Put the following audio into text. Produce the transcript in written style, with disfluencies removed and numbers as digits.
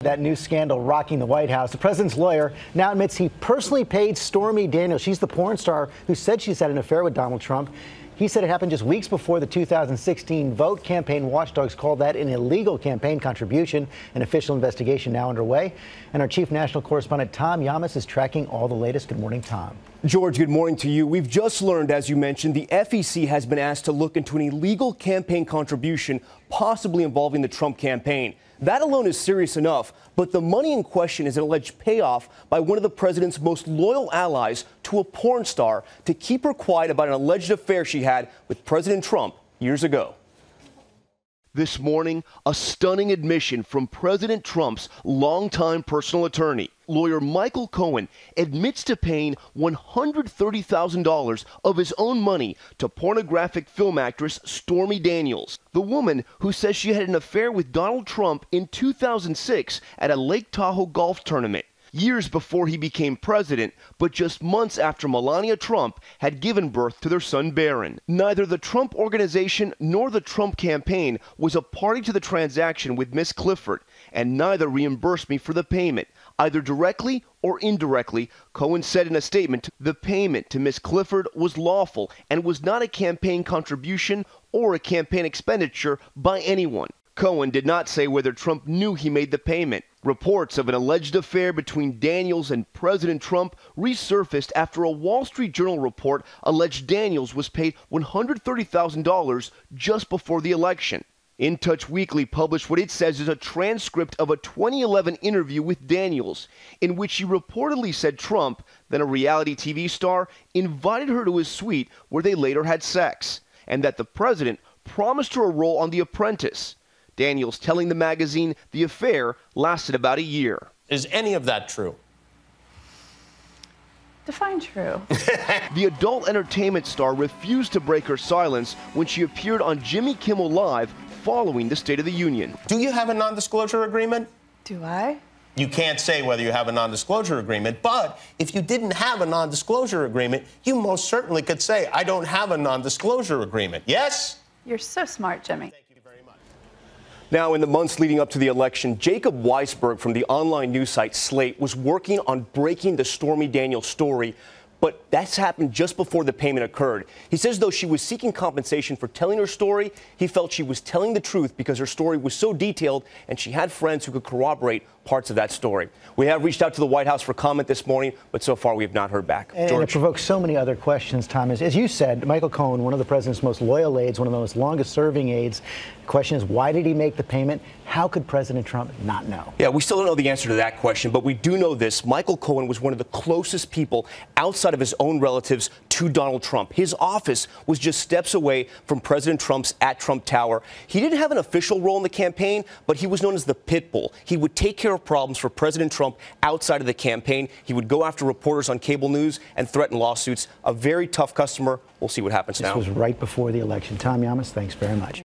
That new scandal rocking the White House. The president's lawyer now admits he personally paid Stormy Daniels. She's the porn star who said she's had an affair with Donald Trump. He said it happened just weeks before the 2016 vote. Campaign watchdogs called that an illegal campaign contribution. An official investigation now underway. And our chief national correspondent, Tom Yamas, is tracking all the latest. Good morning, Tom. George, good morning to you. We've just learned, as you mentioned, the FEC has been asked to look into an illegal campaign contribution, possibly involving the Trump campaign. That alone is serious enough, but the money in question is an alleged payoff by one of the president's most loyal allies to a porn star to keep her quiet about an alleged affair she had with President Trump years ago. This morning, a stunning admission from President Trump's longtime personal attorney. Lawyer Michael Cohen admits to paying $130,000 of his own money to pornographic film actress Stormy Daniels, the woman who says she had an affair with Donald Trump in 2006 at a Lake Tahoe golf tournament. Years before he became president, but just months after Melania Trump had given birth to their son Barron. Neither the Trump organization nor the Trump campaign was a party to the transaction with Miss Clifford, and neither reimbursed me for the payment, either directly or indirectly. Cohen said in a statement, the payment to Miss Clifford was lawful and was not a campaign contribution or a campaign expenditure by anyone. Cohen did not say whether Trump knew he made the payment. Reports of an alleged affair between Daniels and President Trump resurfaced after a Wall Street Journal report alleged Daniels was paid $130,000 just before the election. In Touch Weekly published what it says is a transcript of a 2011 interview with Daniels, in which she reportedly said Trump, then a reality TV star, invited her to his suite where they later had sex, and that the president promised her a role on The Apprentice. Daniels telling the magazine the affair lasted about a year. Is any of that true? Define true. The adult entertainment star refused to break her silence when she appeared on Jimmy Kimmel Live following the State of the Union. Do you have a non-disclosure agreement? Do I? You can't say whether you have a non-disclosure agreement, but if you didn't have a non-disclosure agreement, you most certainly could say, I don't have a non-disclosure agreement. Yes? You're so smart, Jimmy. Now, in the months leading up to the election, Jacob Weisberg from the online news site Slate was working on breaking the Stormy Daniels story, but that's happened just before the payment occurred. He says, though she was seeking compensation for telling her story, he felt she was telling the truth because her story was so detailed and she had friends who could corroborate parts of that story. We have reached out to the White House for comment this morning, but so far we have not heard back. And George. it provokes so many other questions, Tom. As you said, Michael Cohen, one of the president's most loyal aides, one of the most longest-serving aides. The question is, why did he make the payment? How could President Trump not know? Yeah, we still don't know the answer to that question, but we do know this. Michael Cohen was one of the closest people outside of his own relatives to Donald Trump. His office was just steps away from President Trump's at Trump Tower. He didn't have an official role in the campaign, but he was known as the pit bull. He would take care of problems for President Trump outside of the campaign. He would go after reporters on cable news and threaten lawsuits. A very tough customer. We'll see what happens now. This was right before the election. Tom Yamas, thanks very much.